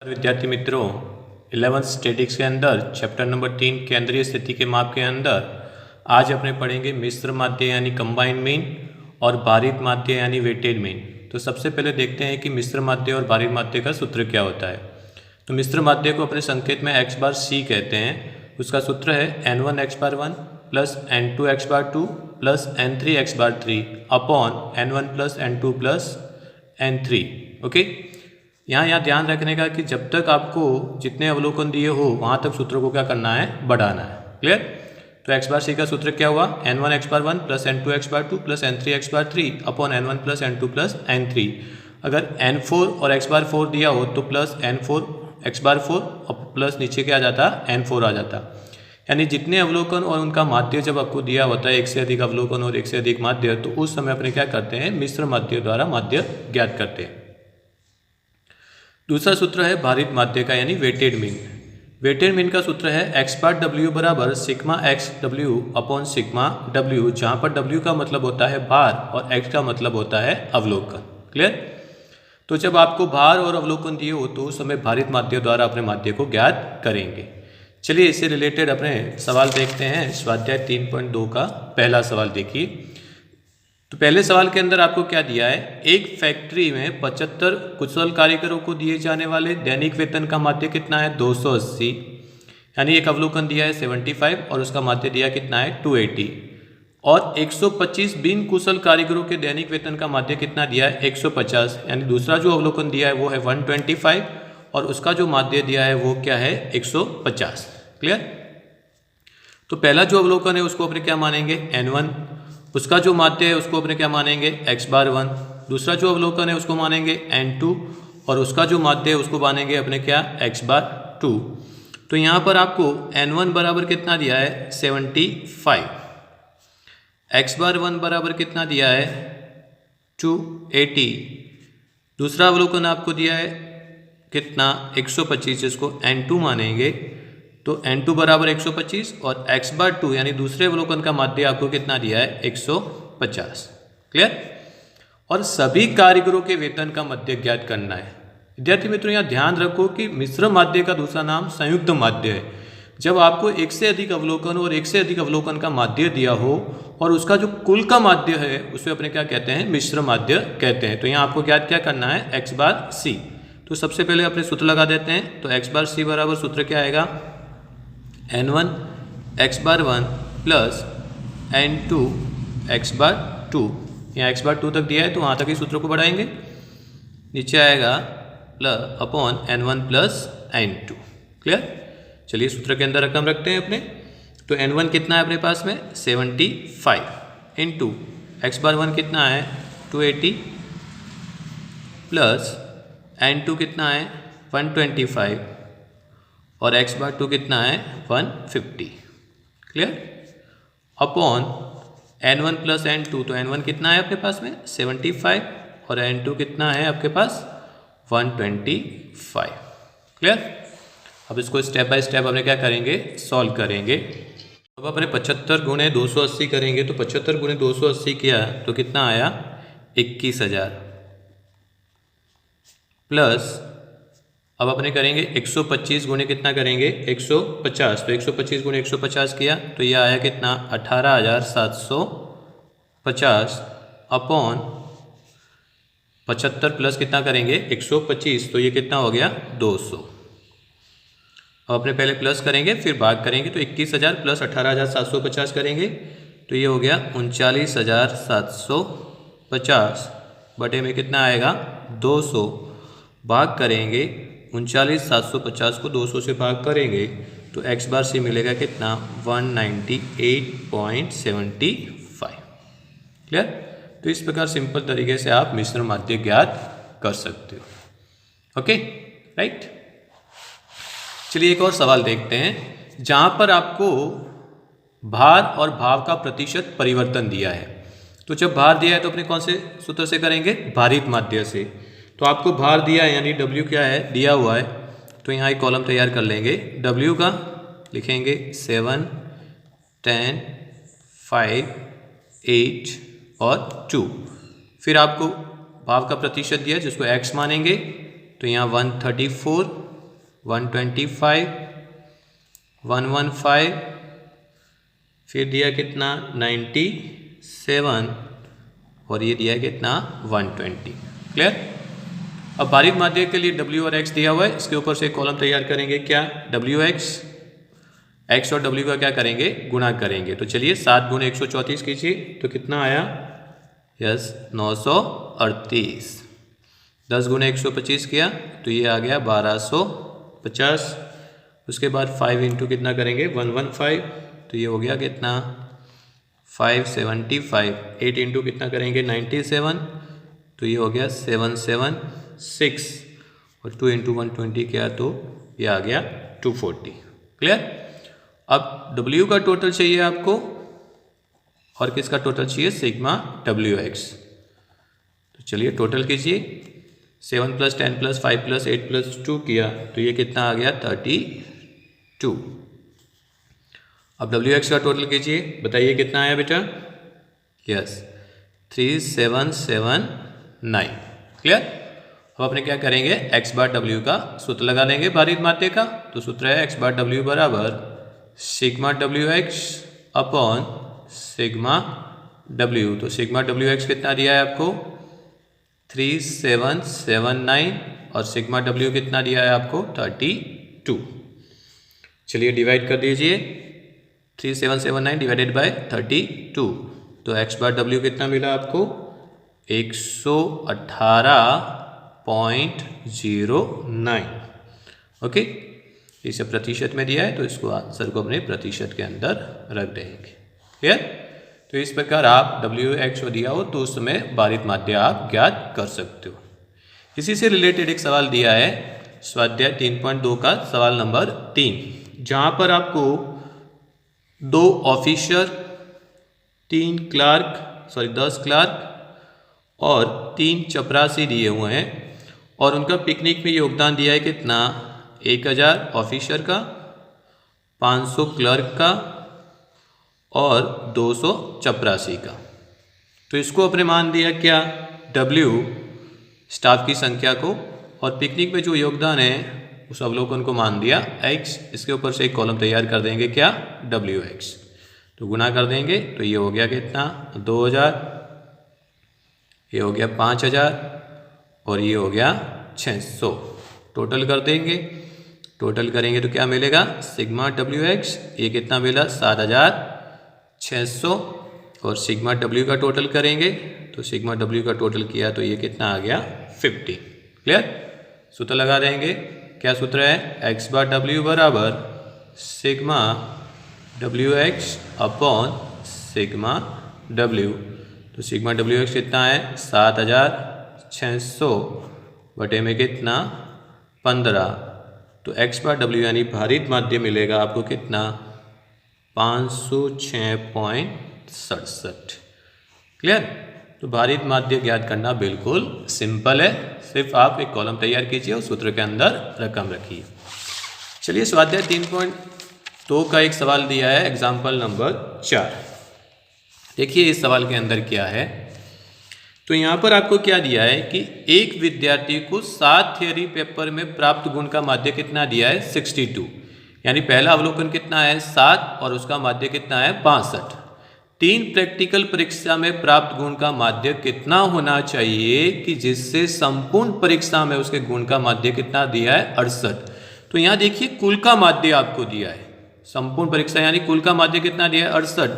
विद्यार्थी मित्रों 11th statics के अंदर चैप्टर नंबर 3 केंद्रीय स्थिति के माप के अंदर आज अपने पढ़ेंगे मिश्र माध्य यानी कंबाइंड मीन और भारित माध्य यानी वेटेड मीन। तो सबसे पहले देखते हैं कि मिश्र माध्य और भारित माध्य का सूत्र क्या होता है। तो मिश्र माध्य को अपने संकेत में x बार c कहते हैं। उसका सूत्र है n1 x बार 1 प्लस n2 x बार 2 प्लस n3 x बार 3 upon n1 plus n2 plus n3। Okay, यहाँ ध्यान रखने का कि जब तक आपको जितने अवलोकन दिए हो वहाँ तक सूत्रों को क्या करना है, बढ़ाना है। क्लियर। तो x बार c का सूत्र क्या हुआ, n1 x बार 1 प्लस n2 x बार 2 प्लस n3 x बार 3 upon n1 plus n2 plus n3। अगर n4 और x बार 4 दिया हो तो प्लस n4 x बार 4 और प्लस नीचे क्या आ जाता, n4 आ जाता। यानी जितने अवलोकन और उनका माध्य जब आपको दिया होता है, एक से अधिक अवलोकन और एक से अधिक माध्य, तो उस समय अपने क्या करते हैं, मिश्र माध्य द्वारा माध्य ज्ञात करते हैं। दूसरा सूत्र है भारित माध्य का यानी वेटेड मीन। वेटेड मीन का सूत्र है x बार w बराबर sigma x w upon sigma w, जहाँ पर w का मतलब होता है भार और x का मतलब होता है अवलोकन। क्लियर। तो जब आपको भार और अवलोकन दिए हो तो उस समय भारित माध्य द्वारा अपने माध्य को ज्ञात करेंगे। चलिए इससे रिलेटेड अपने सवाल देखते हैं। स्वाध्याय 3.2 का पहला सवाल देखिए। तो पहले सवाल के अंदर आपको क्या दिया है, एक फैक्ट्री में 75 कुशल कारीगरों को दिए जाने वाले दैनिक वेतन का माध्य कितना है, 280। यानी एक अवलोकन दिया है 75 और उसका माध्य दिया कितना है, 280। और 125 बिन कुशल कारीगरों के दैनिक वेतन का माध्य कितना दिया है, 150। यानी दूसरा जो अवलोकन दिया है वो है 125 और उसका जो माध्य दिया है वो क्या है, 150। क्लियर। तो पहला जो अवलोकन है उसको अपने क्या मानेंगे, n1। उसका जो माध्य है उसको अपने क्या मानेंगे, x बार 1। दूसरा जो अवलोकन है उसको मानेंगे n2 और उसका जो माध्य है उसको मानेंगे अपने क्या, x बार 2। तो यहाँ पर आपको n1 बराबर कितना दिया है, 75। x बार 1 बराबर कितना दिया है, 280। दूसरा अवलोकन आपको दिया है कितना, 125, जिसको n2 मानेंगे। तो n2 बराबर 125 और x बार 2 यानी दूसरे अवलोकन का माध्य आपको कितना दिया है, 150। क्लियर। और सभी कारीगरों के वेतन का माध्य ज्ञात करना है। विद्यार्थी मित्रों यहाँ ध्यान रखो कि मिश्र माध्य का दूसरा नाम संयुक्त माध्य है। जब आपको एक से अधिक अवलोकन और एक से अधिक अवलोकन का माध्य दिया हो और उसका जो कुल का माध्य है उसे अपने क्या कहते हैं, मिश्र माध्य कहते हैं। तो यहाँ आपको ज्ञात क्या करना है, x बार c। तो सबसे पहले अपने सूत्र लगा देते हैं। तो x बार c बराबर सूत्र क्या आएगा, n1 x बार 1 प्लस n2 x बार 2। यहाँ x बार 2 तक दिया है तो वहाँ तक ही सूत्र को बढ़ाएंगे, नीचे आएगा plus upon n1 plus n2। Clear. चलिए सूत्र के अंदर रकम रखते हैं अपने। तो n1 कितना है अपने पास में, 75 इंटू x बार 1 कितना है, 280 प्लस n2 कितना है, 125 और x बार 2 कितना है, 150। Clear. Upon n1 plus n2। तो n1 कितना है आपके पास में, 75 और n2 कितना है आपके पास, 125। क्लियर। अब इसको स्टेप बाय स्टेप अपने क्या करेंगे, सॉल्व करेंगे। अब अपने 75 गुणे 280 करेंगे। तो 75 गुणे 280 किया तो कितना आया, 21,000 प्लस अब अपने करेंगे 125 गुणे कितना करेंगे, 150। तो 125 गुणे 150 किया तो ये आया कितना, 18,750 अपॉन 75 प्लस कितना करेंगे, 125। तो ये कितना हो गया, 200। अब अपने पहले प्लस करेंगे फिर भाग करेंगे। तो 21,000 प्लस 18,750 करेंगे तो ये हो गया 39,750 बटे में कितना आएगा, 200। भाग करेंगे 39,750 को 200 से भाग करेंगे तो x बार से मिलेगा कितना, 198.75। क्लियर। तो इस प्रकार सिंपल तरीके से आप मिश्र माध्य ज्ञात कर सकते हो। Okay, right. चलिए एक और सवाल देखते हैं जहां पर आपको भार और भाव का प्रतिशत परिवर्तन दिया है। तो जब भार दिया है तो अपने कौन से सूत्र से करेंगे, भारित माध्य से। तो आपको भार दिया है यानी W क्या है, दिया हुआ है। तो यहाँ एक कॉलम तैयार कर लेंगे। W का लिखेंगे 7, 10, 5, 8 और 2। फिर आपको भाव का प्रतिशत दिया जिसको x मानेंगे। तो यहाँ 134 125, 115, फिर दिया कितना 97 और ये दिया कितना 120। क्लियर। अब भारित माध्यक के लिए W और X दिया हुआ है, इसके ऊपर से एक कॉलम तैयार करेंगे। क्या WX, X और W का क्या करेंगे, गुणा करेंगे। तो चलिए 7 गुणे 134 कीजिए तो कितना आया, यस 938। 10 गुणे 125 किया तो ये आ गया 1250। उसके बाद 5 इंटू कितना करेंगे 115 तो ये हो गया कितना 575। 8 इंटू कितना करेंगे 97 तो ये हो गया 776 और 2 इंटू 120 किया तो ये आ गया 240। क्लियर। अब W का टोटल चाहिए आपको और किसका टोटल चाहिए, सिग्मा WX। तो चलिए टोटल कीजिए। 7 + 10 + 5 + 8 + 2 किया तो ये कितना आ गया 32। अब WX का टोटल कीजिए, बताइए कितना आया बेटा, यस 3779। क्लियर। अब अपने क्या करेंगे, x बार W का सूत्र लगा लेंगे भारित माध्यक का। तो सूत्र है x बार W बराबर sigma WX upon sigma W। तो सिग्मा WX कितना दिया है आपको 3779 और सिग्मा W कितना दिया है आपको 32। चलिए डिवाइड कर दीजिए, 3779 डिवाइडेड बाय 32। तो x बार W कितना मिला आपको 118.09। ओके, इसे प्रतिशत में दिया है तो इसको आंसर को अपने प्रतिशत के अंदर रख देंगे। क्लियर। तो इस प्रकार आप WX दिया हो तो उस समय भारित माध्य आप ज्ञात कर सकते हो। इसी से रिलेटेड एक सवाल दिया है स्वाध्याय 3.2 का सवाल नंबर 3, जहाँ पर आपको 2 ऑफिसर 10 क्लार्क और 3 चपरासी दिए हुए हैं और उनका पिकनिक में योगदान दिया है कितना 1000 ऑफिसर का, 500 क्लर्क का और 200 चपरासी का। तो इसको अपने मान दिया क्या W स्टाफ की संख्या को, और पिकनिक में जो योगदान है उस अवलोकन को मान दिया X। इसके ऊपर से एक कॉलम तैयार कर देंगे क्या WX। तो गुना कर देंगे तो ये हो गया कितना 2000, ये हो गया 5000 और ये हो गया 600। टोटल कर देंगे, टोटल करेंगे तो क्या मिलेगा सिग्मा WX ये कितना मिला 7600 और सिग्मा W का टोटल करेंगे तो सिग्मा W का टोटल किया तो ये कितना आ गया 50। क्लियर। सूत्र लगा देंगे, क्या सूत्र है x बार W बराबर sigma WX upon sigma W। तो सिग्मा WX कितना है 7600 बटे में कितना 15। तो x बार W यानी भारित माध्य मिलेगा आपको कितना 506.67। क्लियर। तो भारित माध्य ज्ञात करना बिल्कुल सिंपल है, सिर्फ आप एक कॉलम तैयार कीजिए और सूत्र के अंदर रकम रखिए। चलिए स्वाध्याय 3.2 का एक सवाल दिया है एग्जाम्पल नंबर 4। देखिए इस सवाल के अंदर क्या है। तो यहाँ पर आपको क्या दिया है कि एक विद्यार्थी को 7 थियरी पेपर में प्राप्त गुण का माध्य कितना दिया है 62, यानी पहला अवलोकन कितना है 7 और उसका माध्य कितना है 62। 3 प्रैक्टिकल परीक्षा में प्राप्त गुण का माध्य कितना होना चाहिए कि जिससे संपूर्ण परीक्षा में उसके गुण का माध्य कितना दिया है 68। तो यहाँ देखिए कुल का माध्य आपको दिया है, संपूर्ण परीक्षा यानी कुल का माध्य कितना दिया है 68।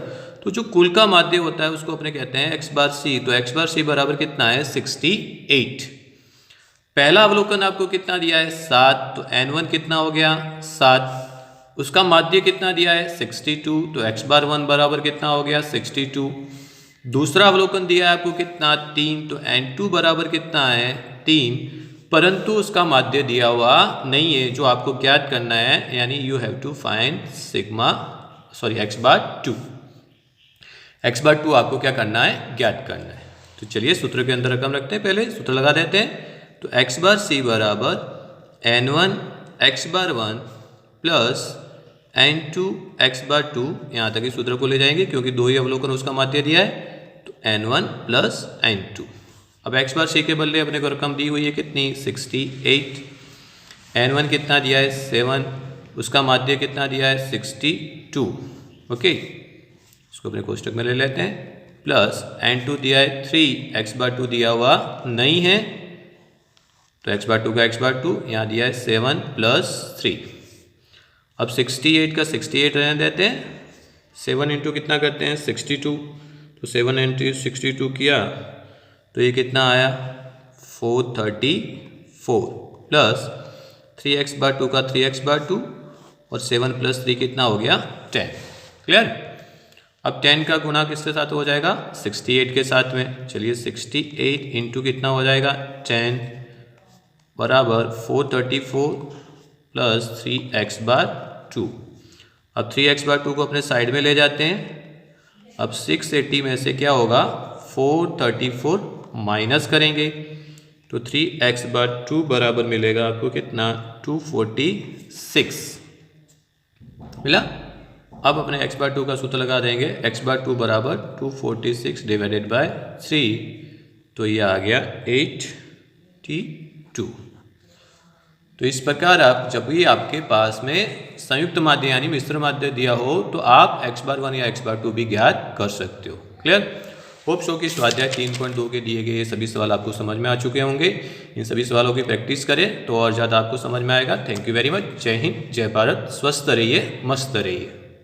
तो जो कुल का माध्य होता है उसको अपने कहते हैं x बार C। तो x बार C बराबर कितना है 68। पहला अवलोकन आपको कितना दिया है 7, तो n1 कितना हो गया 7, उसका माध्य कितना दिया है 62, तो x बार 1 बराबर कितना हो गया 62। दूसरा अवलोकन दिया है आपको कितना 3, तो n2 बराबर कितना है 3, परंतु उसका माध्य दिया हुआ नहीं है जो आपको ज्ञात करना है, यानी you have to find x बार 2। x बार 2 आपको क्या करना है ज्ञात करना है। तो चलिए सूत्र के अंदर रकम रखते हैं, पहले सूत्र लगा देते हैं। तो x बार C बराबर n1 x बार 1 प्लस n2 x बार 2, यहाँ तक इस सूत्र को ले जाएंगे क्योंकि 2 ही अवलोकन उसका माध्य दिया है। तो n1 प्लस n2। अब x बार C के बदले अपने को रकम दी हुई है कितनी 68। N1 कितना दिया है 7, उसका माध्य कितना दिया है 62। ओके, इसको अपने कोष्टक में ले लेते हैं। प्लस N2 दिया है 3, x/2 दिया हुआ नहीं है तो x/2 का x/2, यहाँ दिया है 7 + 3। अब 68 का 68 रहने देते हैं, 7 इंटू कितना करते हैं 62, तो 7 इंटू 62 किया तो ये कितना आया 434 प्लस 3x/2 का 3x/2 और 7 + 3 कितना हो गया 10। क्लियर। अब 10 का गुणा किसके साथ हो जाएगा 68 के साथ में। चलिए 68 इंटू कितना हो जाएगा 10 बराबर 434 प्लस 3x/2। अब 3x/2 को अपने साइड में ले जाते हैं। अब 680 में से क्या होगा 434 माइनस करेंगे तो 3x/2 बराबर मिलेगा आपको कितना 246 मिला। अब अपने x/2 का सूत्र लगा देंगे, x/2 बराबर 246 डिवाइडेड बाय 3, तो ये आ गया 82। तो इस प्रकार आप जब भी आपके पास में संयुक्त माध्य यानी मिश्र माध्य दिया हो तो आप x/1 या x/2 भी ज्ञात कर सकते हो। क्लियर। होप सो कि स्वाध्याय 3.2 के दिए गए सभी सवाल आपको समझ में आ चुके होंगे। इन सभी सवालों की प्रैक्टिस करें तो और ज़्यादा आपको समझ में आएगा। Thank you very much. जय हिंद, जय भारत, स्वस्थ रहिए, मस्त रहिए।